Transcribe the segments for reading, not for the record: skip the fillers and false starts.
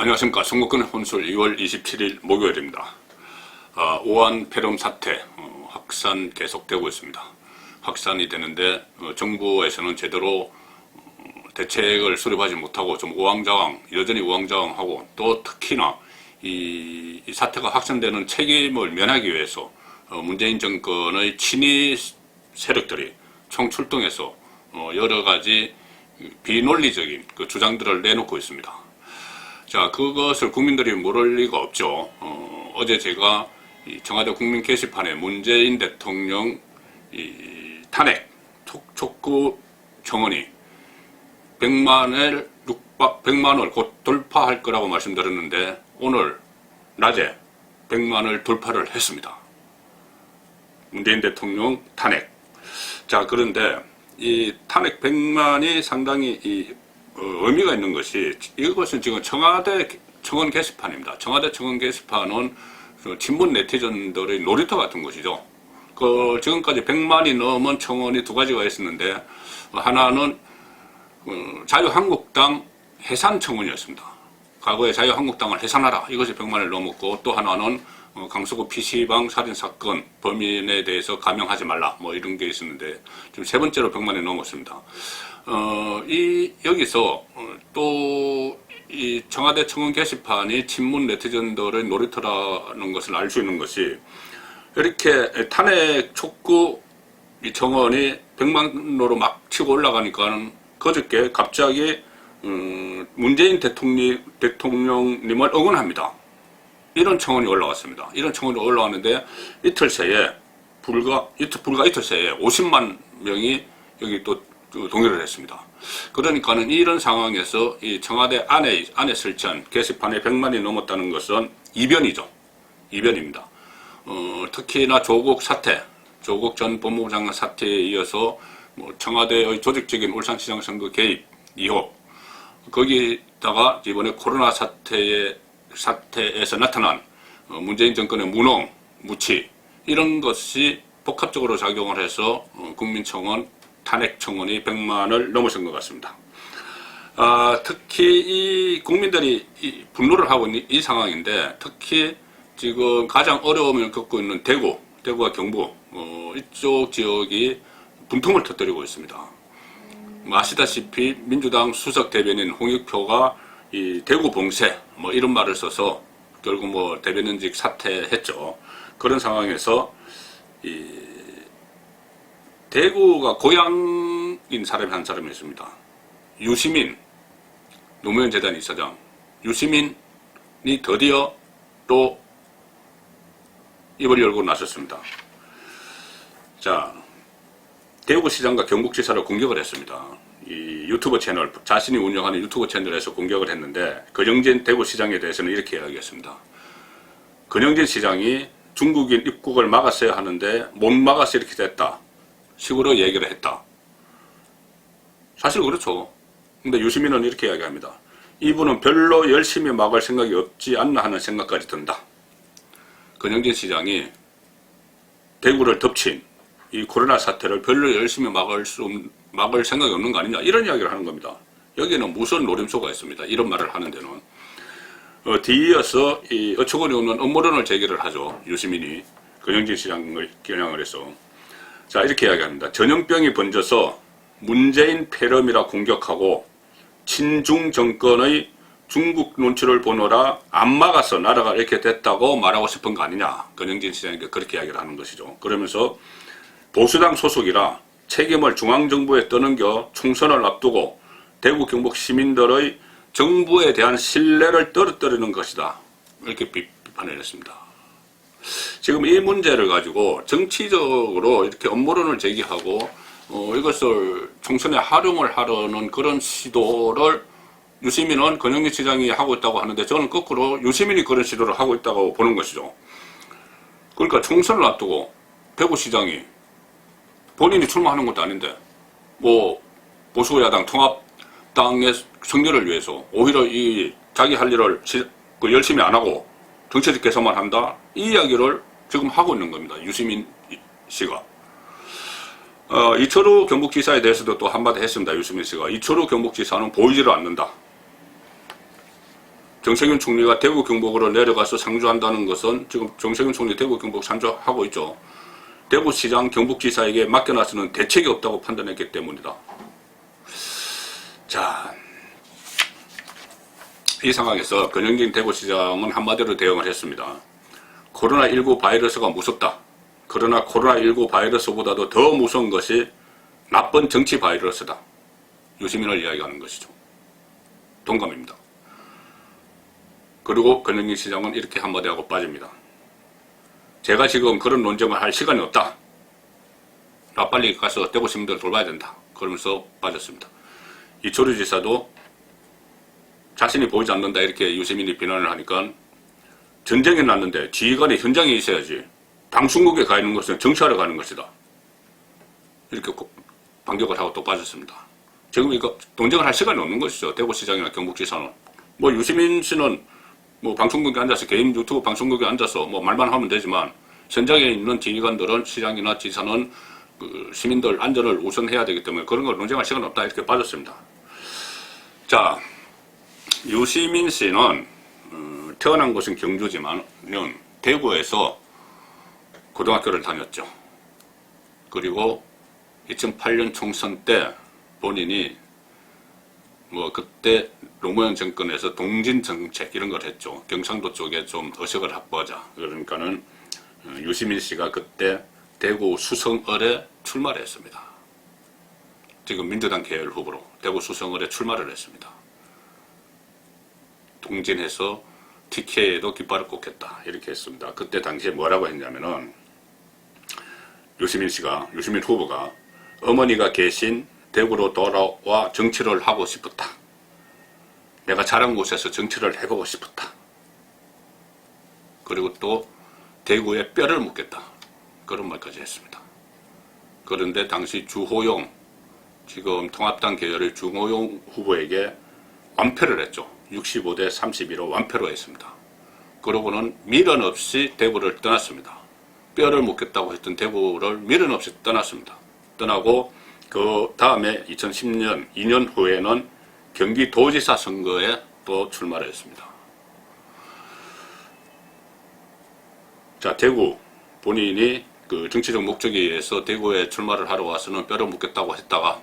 안녕하십니까. 선거권의 혼술 2월 27일 목요일입니다. 오한 폐렴 사태 확산 계속되고 있습니다. 확산이 되는데 정부에서는 제대로 대책을 수립하지 못하고 좀 우왕좌왕, 여전히 우왕좌왕하고, 또 특히나 이 사태가 확산되는 책임을 면하기 위해서 문재인 정권의 친위 세력들이 총출동해서 여러 가지 비논리적인 그 주장들을 내놓고 있습니다. 자, 그것을 국민들이 모를 리가 없죠. 어제 제가 청와대 국민 게시판에 문재인 대통령 탄핵 촉구 청원이 100만을 곧 돌파할 거라고 말씀드렸는데, 오늘 낮에 100만을 돌파를 했습니다. 문재인 대통령 탄핵. 자, 그런데 이 탄핵 100만이 상당히 의미가 있는 것이, 이것은 지금 청와대 청원 게시판입니다. 청와대 청원 게시판은 친문 네티즌들의 놀이터 같은 곳이죠. 지금까지 100만이 넘은 청원이 두 가지가 있었는데, 하나는 자유한국당 해산 청원이었습니다. 과거에 자유한국당을 해산하라, 이것이 100만을 넘었고, 또 하나는 강서구 PC방 살인사건 범인에 대해서 감형하지 말라, 이런 게 있었는데, 지금 세 번째로 100만이 넘었습니다. 여기서 또 이 청와대 청원 게시판이 친문 네티즌들의 놀이터라는 것을 알 수 있는 것이, 이렇게 탄핵 촉구 이 청원이 100만으로 막 치고 올라가니까는 그저께 갑자기 문재인 대통령님을 응원합니다, 이런 청원이 올라왔습니다. 이런 청원이 올라왔는데 이틀 새에 50만 명이 여기 또 동의를 했습니다. 그러니까는 이런 상황에서 이 청와대 안에 설치한 게시판에 100만이 넘었다는 것은 이변이죠. 이변입니다. 특히나 조국 전 법무부 장관 사태에 이어서 청와대의 조직적인 울산시장 선거 개입 의혹, 거기다가 이번에 코로나 사태에서 나타난 문재인 정권의 무능, 무치, 이런 것이 복합적으로 작용을 해서 국민청원, 탄핵 청원이 100만을 넘어선 것 같습니다. 특히 이 국민들이 분노를 하고 있는 이 상황인데, 특히 지금 가장 어려움을 겪고 있는 대구와 경부, 이쪽 지역이 분통을 터뜨리고 있습니다. 아시다시피 민주당 수석 대변인 홍익표가 이 대구 봉쇄 이런 말을 써서 결국 대변인직 사퇴했죠. 그런 상황에서 대구가 고향인 사람이 한 사람이 있습니다. 유시민 노무현 재단 이사장 유시민이 드디어 또 입을 열고 나섰습니다. 자, 대구시장과 경북지사를 공격을 했습니다. 이 유튜브 채널, 자신이 운영하는 유튜브 채널에서 공격을 했는데, 권영진 대구시장에 대해서는 이렇게 이야기했습니다. 권영진 시장이 중국인 입국을 막았어야 하는데 못 막아서 이렇게 됐다, 식으로 얘기를 했다. 사실 그렇죠. 근데 유시민은 이렇게 이야기합니다. 이분은 별로 열심히 막을 생각이 없지 않나 하는 생각까지 든다. 권영진 시장이 대구를 덮친 이 코로나 사태를 별로 열심히 막을 생각이 없는 거 아니냐, 이런 이야기를 하는 겁니다. 여기는 무슨 노림수가 있습니다, 이런 말을 하는 데는. 뒤이어서 이 어처구니 없는 음모론을 제기를 하죠, 유시민이 권영진 시장을 겨냥을 해서. 자, 이렇게 이야기합니다. 전염병이 번져서 문재인 폐렴이라 공격하고 친중 정권의 중국 눈치를 보느라 안 막아서 나라가 이렇게 됐다고 말하고 싶은 거 아니냐, 권영진 시장이 그렇게 이야기를 하는 것이죠. 그러면서 보수당 소속이라 책임을 중앙정부에 떠넘겨 총선을 앞두고 대구 경북 시민들의 정부에 대한 신뢰를 떨어뜨리는 것이다, 이렇게 비판을 했습니다. 지금 이 문제를 가지고 정치적으로 이렇게 음모론을 제기하고 이것을 총선에 활용을 하려는 그런 시도를 유시민은 권영진 시장이 하고 있다고 하는데, 저는 거꾸로 유시민이 그런 시도를 하고 있다고 보는 것이죠. 그러니까 총선을 앞두고 대구시장이 본인이 출마하는 것도 아닌데 보수야당 통합당의 승리를 위해서 오히려 자기 할 일을 열심히 안 하고 정치적 개선만 한다, 이 이야기를 지금 하고 있는 겁니다, 유시민 씨가. 이철우 경북지사에 대해서도 또 한마디 했습니다, 유시민 씨가. 이철우 경북지사는 보이지를 않는다. 정세균 총리가 대구 경북으로 내려가서 상주한다는 것은 지금 정세균 총리 대구 경북 상주하고 있죠. 대구시장 경북지사에게 맡겨놔서는 대책이 없다고 판단했기 때문이다. 자, 이 상황에서 권영진 대구시장은 한마디로 대응을 했습니다. 코로나19 바이러스가 무섭다. 그러나 코로나19 바이러스보다도 더 무서운 것이 나쁜 정치 바이러스다. 유시민을 이야기하는 것이죠. 동감입니다. 그리고 권영진 시장은 이렇게 한마디 하고 빠집니다. 제가 지금 그런 논쟁을 할 시간이 없다. 나 빨리 가서 대구 시민들 돌봐야 된다. 그러면서 빠졌습니다. 이철우 지사도 자신이 보이지 않는다 이렇게 유시민이 비난을 하니까 전쟁이 났는데 지휘관이 현장에 있어야지. 방송국에 가 있는 것은 정치하러 가는 것이다. 이렇게 반격을 하고 또 빠졌습니다. 지금 이거 논쟁을 할 시간이 없는 것이죠. 대구시장이나 경북지사는. 뭐 유시민 씨는 뭐 방송국에 앉아서 개인 유튜브 방송국에 앉아서 뭐 말만 하면 되지만 현장에 있는 지휘관들은 시장이나 지사는 그 시민들 안전을 우선해야 되기 때문에 그런 걸 논쟁할 시간 없다 이렇게 빠졌습니다. 자, 유시민 씨는 태어난 곳은 경주지만 대구에서 고등학교를 다녔죠. 그리고 2008년 총선 때 본인이 뭐 그때 노무현 정권에서 동진 정책 이런 걸 했죠. 경상도 쪽에 좀 의석을 확보하자. 그러니까는 유시민 씨가 그때 대구 수성을에 출마를 했습니다. 지금 민주당 계열 후보로 대구 수성을에 출마를 했습니다. 동진해서 TK에도 깃발을 꽂겠다 이렇게 했습니다. 그때 당시에 뭐라고 했냐면은 유시민 후보가 어머니가 계신 대구로 돌아와 정치를 하고 싶었다. 내가 자란 곳에서 정치를 해보고 싶었다. 그리고 또 대구에 뼈를 묻겠다. 그런 말까지 했습니다. 그런데 당시 주호영, 지금 통합당 계열의 주호영 후보에게 완패를 했죠. 65대 31로 완패로 했습니다. 그러고는 미련 없이 대구를 떠났습니다. 뼈를 묻겠다고 했던 대구를 미련 없이 떠났습니다. 떠나고 그 다음에 2010년 2년 후에는 경기도지사 선거에 또 출마를 했습니다. 자, 대구 본인이 그 정치적 목적에 의해서 대구에 출마를 하러 와서는 뼈를 묻겠다고 했다가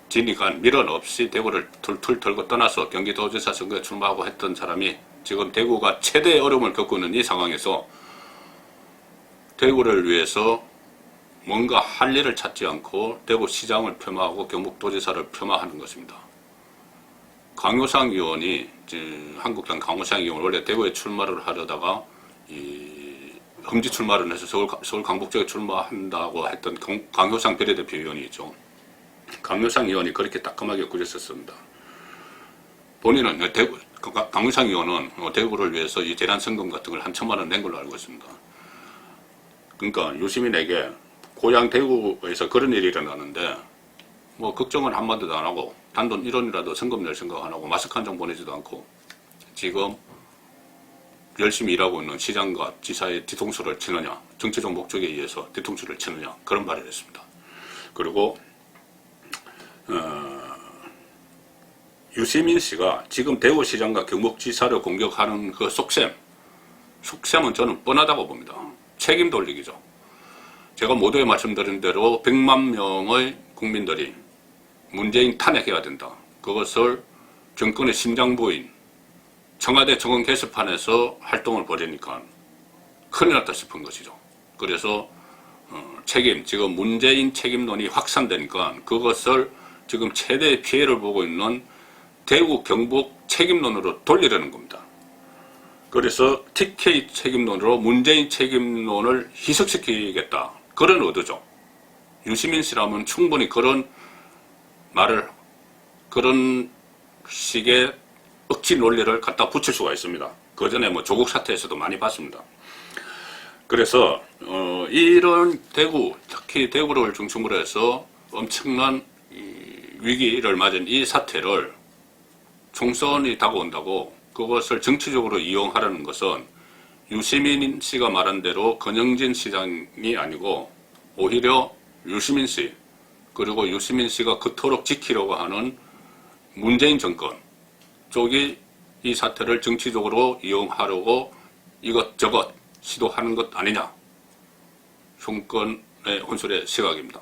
지니까 미련 없이 대구를 툴툴 털고 떠나서 경기도지사 선거에 출마하고 했던 사람이 지금 대구가 최대의 어려움을 겪고 있는 이 상황에서 대구를 위해서 뭔가 할 일을 찾지 않고 대구시장을 폄하하고 경북도지사를 폄하하는 것입니다. 강효상 의원이 한국당 강효상 의원 원래 대구에 출마를 하려다가 험지 출마를 해서 서울 강북쪽에 출마한다고 했던 강효상 비례대표 의원이 있죠. 강효상 의원이 그렇게 따끔하게 구렸었습니다. 본인은 강효상 의원은 대구를 위해서 이 재난성금 같은 걸 한 1,000만 원 낸 걸로 알고 있습니다. 그러니까 유시민에게 고향 대구에서 그런 일이 일어나는데 뭐 걱정은 한마디도 안 하고 단돈 1원이라도 성금 낼 생각 안 하고 마스크 한 장 보내지도 않고 지금 열심히 일하고 있는 시장과 지사의 뒤통수를 치느냐, 정치적 목적에 의해서 뒤통수를 치느냐 그런 말을 했습니다. 그리고 유시민 씨가 지금 대구시장과 경북지사를 공격하는 그 속셈은 저는 뻔하다고 봅니다. 책임 돌리기죠. 제가 모두에 말씀드린 대로 100만 명의 국민들이 문재인 탄핵해야 된다. 그것을 정권의 심장부인 청와대 정원 게시판에서 활동을 벌이니까 큰일 났다 싶은 것이죠. 그래서 지금 문재인 책임론이 확산되니까 그것을 지금 최대의 피해를 보고 있는 대구 경북 책임론으로 돌리려는 겁니다. 그래서 TK 책임론으로 문재인 책임론을 희석시키겠다. 그런 의도죠. 유시민 씨라면 충분히 그런 말을, 그런 식의 억지 논리를 갖다 붙일 수가 있습니다. 그 전에 뭐 조국 사태에서도 많이 봤습니다. 그래서 이런 대구, 특히 대구를 중심으로 해서 엄청난 위기를 맞은 이 사태를 총선이 다가온다고 그것을 정치적으로 이용하려는 것은 유시민 씨가 말한 대로 권영진 시장이 아니고 오히려 유시민 씨 그리고 유시민 씨가 그토록 지키려고 하는 문재인 정권 쪽이 이 사태를 정치적으로 이용하려고 이것저것 시도하는 것 아니냐. 정권의 혼술의 시각입니다.